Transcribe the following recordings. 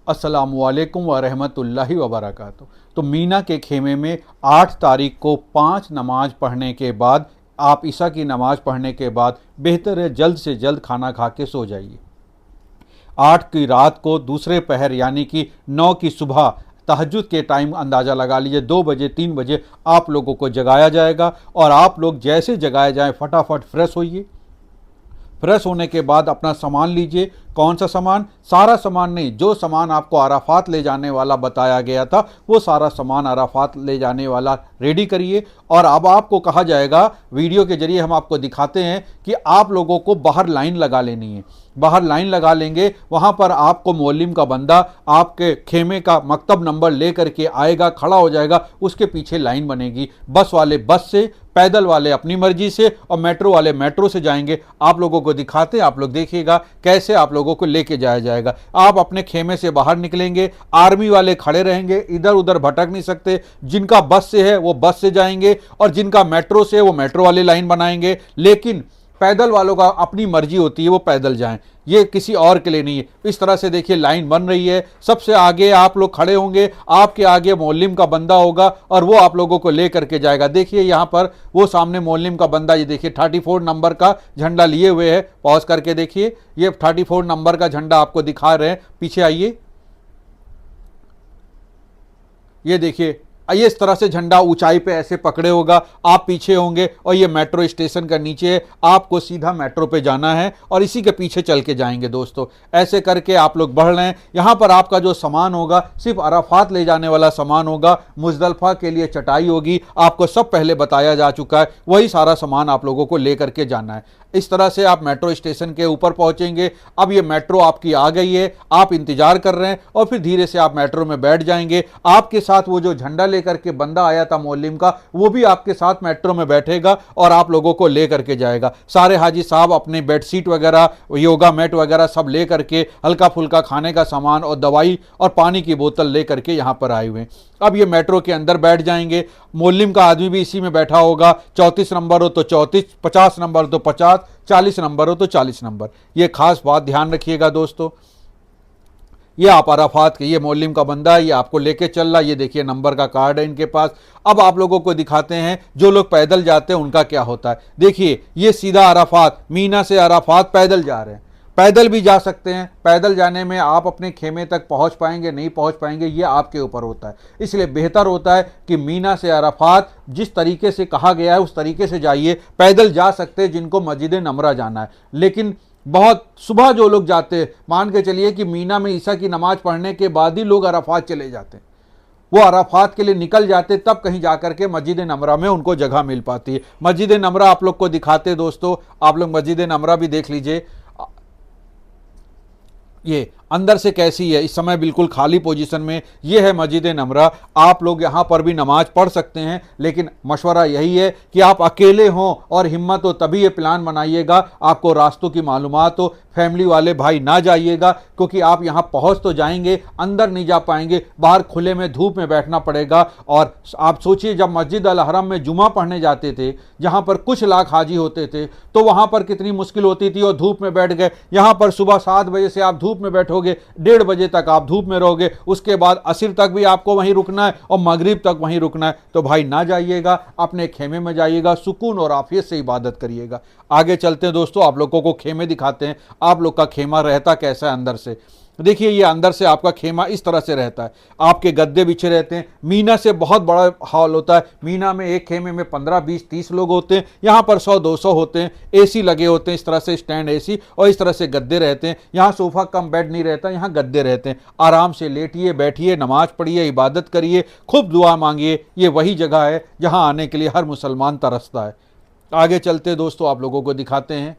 अस्सलामुअलैकुम वरहमतुल्लाहि वबरकातुहू। तो मीना के खेमे में 8 तारीख को 5 नमाज पढ़ने के बाद, आप ईशा की नमाज पढ़ने के बाद बेहतर है जल्द से जल्द खाना खा के सो जाइए। 8 की रात को दूसरे पहर यानी कि 9 की सुबह तहज्जुद के टाइम अंदाज़ा लगा लीजिए 2 बजे 3 बजे आप लोगों को जगाया जाएगा और आप लोग जैसे जगाए जाएं फटाफट फ्रेश होइए। फ्रेश होने के बाद अपना सामान लीजिए। कौन सा सामान? सारा सामान नहीं, जो सामान आपको अराफात ले जाने वाला बताया गया था वो सारा सामान अराफात ले जाने वाला रेडी करिए। और अब आपको कहा जाएगा, वीडियो के जरिए हम आपको दिखाते हैं कि आप लोगों को बाहर लाइन लगा लेनी है। बाहर लाइन लगा लेंगे, वहाँ पर आपको मौलिम का बंदा आपके खेमे का मकतब नंबर ले करके आएगा, खड़ा हो जाएगा, उसके पीछे लाइन बनेगी। बस वाले बस से, पैदल वाले अपनी मर्जी से और मेट्रो वाले मेट्रो से जाएंगे। आप लोगों को दिखाते हैं, आप लोग देखिएगा कैसे आप लोगों को लेके जाया जाएगा। आप अपने खेमे से बाहर निकलेंगे, आर्मी वाले खड़े रहेंगे, इधर उधर भटक नहीं सकते। जिनका बस से है वो बस से जाएंगे और जिनका मेट्रो से है वो मेट्रो वाले लाइन बनाएंगे। लेकिन पैदल वालों का अपनी मर्जी होती है, वो पैदल जाएं, ये किसी और के लिए नहीं है। इस तरह से देखिए लाइन बन रही है। सबसे आगे आप लोग खड़े होंगे, आपके आगे मौलिम का बंदा होगा और वो आप लोगों को ले करके जाएगा। देखिए यहाँ पर वो सामने मौलिम का बंदा, ये देखिए 34 नंबर का झंडा लिए हुए है। पॉज करके देखिए, ये 34 नंबर का झंडा आपको दिखा रहे हैं। पीछे आइए, ये देखिए ये इस तरह से झंडा ऊंचाई पे ऐसे पकड़े होगा, आप पीछे होंगे और ये मेट्रो स्टेशन का नीचे है। आपको सीधा मेट्रो पे जाना है और इसी के पीछे चल के जाएंगे दोस्तों। ऐसे करके आप लोग बढ़ रहे हैं। यहाँ पर आपका जो सामान होगा सिर्फ अराफात ले जाने वाला सामान होगा। मुजदलफा के लिए चटाई होगी, आपको सब पहले बताया जा चुका है, वही सारा सामान आप लोगों को ले करके जाना है। इस तरह से आप मेट्रो स्टेशन के ऊपर पहुंचेंगे। अब ये मेट्रो आपकी आ गई है, आप इंतजार कर रहे हैं और फिर धीरे से आप मेट्रो में बैठ जाएंगे। आपके साथ वो जो झंडा लेकर के बंदा आया था मौलिम का, वो भी आपके साथ मेट्रो में बैठेगा और आप लोगों को ले करके जाएगा। सारे हाजी साहब अपने बेडशीट वगैरह, योगा मैट वगैरह सब ले करके, हल्का फुल्का खाने का सामान और दवाई और पानी की बोतल ले करके यहां पर आए हुए हैं। अब ये मेट्रो के अंदर बैठ जाएंगे। मौलिम का आदमी भी इसी में बैठा होगा। 34 नंबर हो तो 34, 50 नंबर हो तो 50, 40 नंबर हो तो 40 नंबर। ये खास बात ध्यान रखिएगा दोस्तों। ये आप अराफात के, ये मौलिम का बंदा है, ये आपको लेके चल रहा है। ये देखिए नंबर का कार्ड है इनके पास। अब आप लोगों को दिखाते हैं जो लोग पैदल जाते हैं उनका क्या होता है। देखिए ये सीधा अराफात, मीना से अराफात पैदल जा रहे हैं। पैदल भी जा सकते हैं। पैदल जाने में आप अपने खेमे तक पहुंच पाएंगे नहीं पहुंच पाएंगे ये आपके ऊपर होता है। इसलिए बेहतर होता है कि मीना से अराफात जिस तरीके से कहा गया है उस तरीके से जाइए। पैदल जा सकते हैं जिनको मस्जिद नमरा जाना है। लेकिन बहुत सुबह जो लोग जाते हैं, मान के चलिए कि मीना में ईशा की नमाज पढ़ने के बाद ही लोग अराफात चले जाते हैं, वो अराफात के लिए निकल जाते, तब कहीं जाकर के मस्जिद नमरा में उनको जगह मिल पाती है। मस्जिद नमरा आप लोग को दिखाते दोस्तों, आप लोग मस्जिद नमरा भी देख लीजिए। ये अंदर से कैसी है, इस समय बिल्कुल खाली पोजीशन में ये है मस्जिद नमरा। आप लोग यहाँ पर भी नमाज पढ़ सकते हैं, लेकिन मशवरा यही है कि आप अकेले हों और हिम्मत हो तभी ये प्लान बनाइएगा, आपको रास्तों की मालूमात हो। फैमिली वाले भाई ना जाइएगा, क्योंकि आप यहाँ पहुँच तो जाएंगे, अंदर नहीं जा पाएंगे, बाहर खुले में धूप में बैठना पड़ेगा। और आप सोचिए जब मस्जिद अल हरम में जुमा पढ़ने जाते थे, जहाँ पर कुछ लाख हाजी होते थे, तो वहाँ पर कितनी मुश्किल होती थी और धूप में बैठ गए। यहाँ पर सुबह 7 बजे से आप धूप में बैठोगे, 1:30 बजे तक आप धूप में रहोगे, उसके बाद असर तक भी आपको वहीं रुकना है और मगरिब तक वहीं रुकना है। तो भाई ना जाइएगा, अपने खेमे में जाइएगा, सुकून और आफियत से इबादत करिएगा। आगे चलते हैं दोस्तों, आप लोगों को खेमे दिखाते हैं। आप लोग का खेमा रहता कैसा है अंदर से। देखिए ये अंदर से आपका खेमा इस तरह से रहता है। आपके गद्दे बिछे रहते हैं। मीना से बहुत बड़ा हॉल होता है। मीना में एक खेमे में 15, 20, 30 लोग होते हैं, यहाँ पर 100, 200 होते हैं। एसी लगे होते हैं इस तरह से, स्टैंड एसी, और इस तरह से गद्दे रहते हैं। यहाँ सोफा कम बेड नहीं रहता, यहाँ गद्दे रहते हैं। आराम से लेटिए, बैठिए, नमाज पढ़िए, इबादत करिए, खूब दुआ मांगिए। ये वही जगह है जहाँ आने के लिए हर मुसलमान तरसता है। आगे चलते दोस्तों, आप लोगों को दिखाते हैं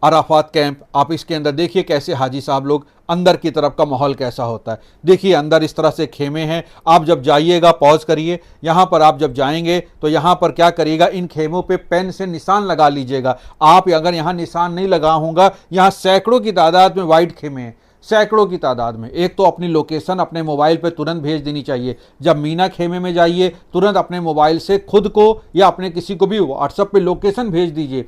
अराफात कैंप। आप इसके अंदर देखिए कैसे हाजी साहब लोग, अंदर की तरफ का माहौल कैसा होता है। देखिए अंदर इस तरह से खेमे हैं। आप जब जाइएगा, पॉज करिए, यहाँ पर आप जब जाएंगे तो यहाँ पर क्या करिएगा, इन खेमों पे पेन से निशान लगा लीजिएगा। आप अगर यहाँ निशान नहीं लगा होगा, यहाँ सैकड़ों की तादाद में वाइट खेमे हैं, सैकड़ों की तादाद में। एक तो अपनी लोकेशन अपने मोबाइल पे तुरंत भेज देनी चाहिए। जब मीना खेमे में जाइए, तुरंत अपने मोबाइल से खुद को या अपने किसी को भी व्हाट्सएप पे लोकेशन भेज दीजिए।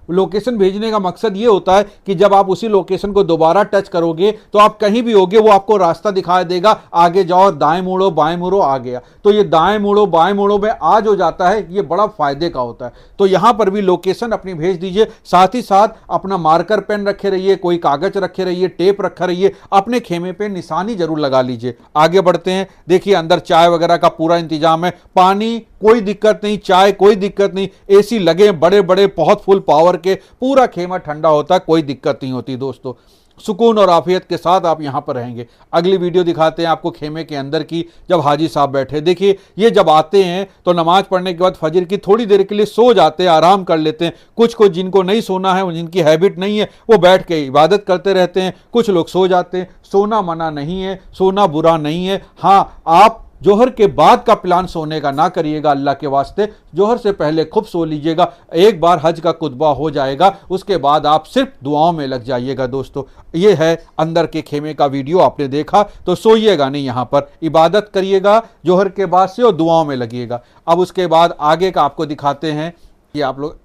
लोकेशन भेजने का मकसद ये होता है कि जब आप उसी लोकेशन को दोबारा टच करोगे तो आप कहीं भी होगे वो आपको रास्ता दिखा देगा, आगे जाओ, दाएं मुड़ो, बाएं मुड़ो, आ गया। तो ये दाएं मुड़ो बाएं मुड़ो में आज हो जाता है, ये बड़ा फायदे का होता है। तो यहां पर भी लोकेशन अपनी भेज दीजिए, साथ ही साथ अपना मार्कर पेन रखे रहिए, कोई कागज रखे रहिए, टेप रखा रहिए, अपने खेमे पे निशानी जरूर लगा लीजिए। आगे बढ़ते हैं। देखिए अंदर चाय वगैरह का पूरा इंतजाम है, पानी कोई दिक्कत नहीं, चाय कोई दिक्कत नहीं, एसी लगे बड़े बड़े बहुत फुल पावर के, पूरा खेमा ठंडा होता है, कोई दिक्कत नहीं होती दोस्तों। सुकून और आफियत के साथ आप यहां पर रहेंगे। अगली वीडियो दिखाते हैं आपको खेमे के अंदर की, जब हाजी साहब बैठे। देखिए ये जब आते हैं तो नमाज पढ़ने के बाद फजर की थोड़ी देर के लिए सो जाते हैं, आराम कर लेते हैं। कुछ को जिनको नहीं सोना है, जिनकी हैबिट नहीं है, वो बैठ के इबादत करते रहते हैं। कुछ लोग सो जाते हैं। सोना मना नहीं है, सोना बुरा नहीं है। हाँ, आप जोहर के बाद का प्लान सोने का ना करिएगा, अल्लाह के वास्ते जोहर से पहले खूब सो लीजिएगा। एक बार हज का कुतबा हो जाएगा, उसके बाद आप सिर्फ दुआओं में लग जाइएगा दोस्तों। ये है अंदर के खेमे का वीडियो, आपने देखा तो सोइएगा नहीं, यहाँ पर इबादत करिएगा जोहर के बाद से और दुआओं में लगिएगा। अब उसके बाद आगे का आपको दिखाते हैं। ये आप लोग,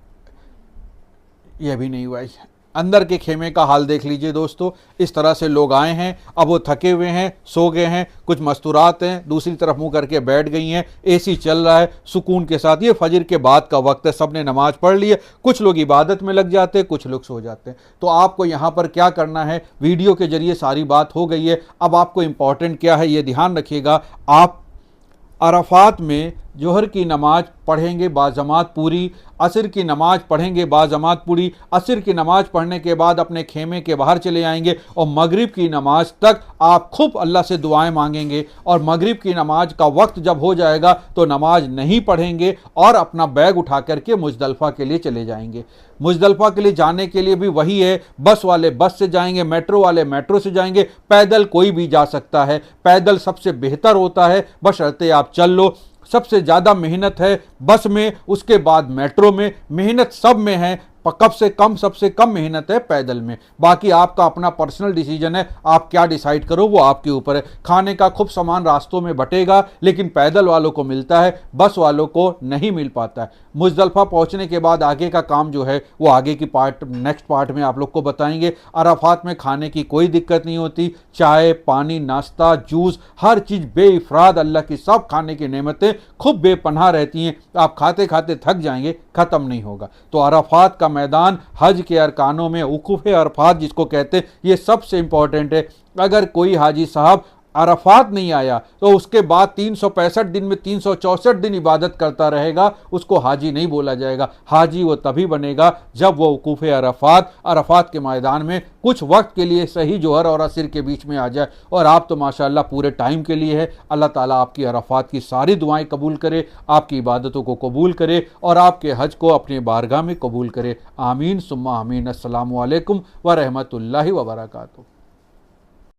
ये भी नहीं हुआ है। अंदर के खेमे का हाल देख लीजिए दोस्तों। इस तरह से लोग आए हैं, अब वो थके हुए हैं, सो गए हैं, कुछ मस्तूरात हैं, दूसरी तरफ मुंह करके बैठ गई हैं, एसी चल रहा है सुकून के साथ। ये फजर के बाद का वक्त है, सबने नमाज पढ़ ली है, कुछ लोग इबादत में लग जाते हैं, कुछ लोग सो जाते हैं। तो आपको यहाँ पर क्या करना है, वीडियो के जरिए सारी बात हो गई है। अब आपको इंपॉर्टेंट क्या है ये ध्यान रखिएगा। आप अरफात में जोहर की नमाज पढ़ेंगे बाजमात पूरी, असर की नमाज पढ़ेंगे बाजमात पूरी, असर की नमाज पढ़ने के बाद अपने खेमे के बाहर चले आएंगे और मगरिब की नमाज तक आप खूब अल्लाह से दुआएं मांगेंगे। और मगरिब की नमाज का वक्त जब हो जाएगा तो नमाज नहीं पढ़ेंगे और अपना बैग उठा करके मुजदलफा के लिए चले जाएंगे। मुजदलफा के लिए जाने के लिए भी वही है, बस वाले बस से जाएंगे, मेट्रो वाले मेट्रो से जाएंगे, पैदल कोई भी जा सकता है। पैदल सबसे बेहतर होता है, बशर्ते आप चल लो। सबसे ज़्यादा मेहनत है बस में, उसके बाद मेट्रो में, मेहनत सब में है। कब से कम, सबसे कम मेहनत है पैदल में। बाकी आपका अपना पर्सनल डिसीजन है, आप क्या डिसाइड करो वो आपके ऊपर है। खाने का खूब सामान रास्तों में बटेगा, लेकिन पैदल वालों को मिलता है, बस वालों को नहीं मिल पाता है। मुजदलफा पहुंचने के बाद आगे का काम जो है वो आगे की नेक्स्ट पार्ट में आप लोग को बताएंगे। अराफात में खाने की कोई दिक्कत नहीं होती, चाय, पानी, नाश्ता, जूस, हर चीज़ बेइफराद अल्लाह की सब खाने की नेमतें खूब बेपनाह रहती हैं। आप खाते खाते थक जाएंगे, ख़त्म नहीं होगा। तो अराफात का मैदान हज के अरकानों में वकूफ़ अरफात जिसको कहते हैं, ये सबसे इंपॉर्टेंट है। अगर कोई हाजी साहब अरफात नहीं आया तो उसके बाद 365 दिन में 364 दिन इबादत करता रहेगा, उसको हाजी नहीं बोला जाएगा। हाजी वो तभी बनेगा जब वो वकूफ़ अरफात के मैदान में कुछ वक्त के लिए सही जोहर और असर के बीच में आ जाए। और आप तो माशाअल्लाह पूरे टाइम के लिए है। अल्लाह ताला आपकी अरफात की सारी दुआएं कबूल करे, आपकी इबादतों को कबूल करे और आपके हज को अपने बारगाह में कबूल करे। आमीन सुम्मा आमीन। अस्सलामु अलैकुम व रहमतुल्लाहि व बरकातुहू।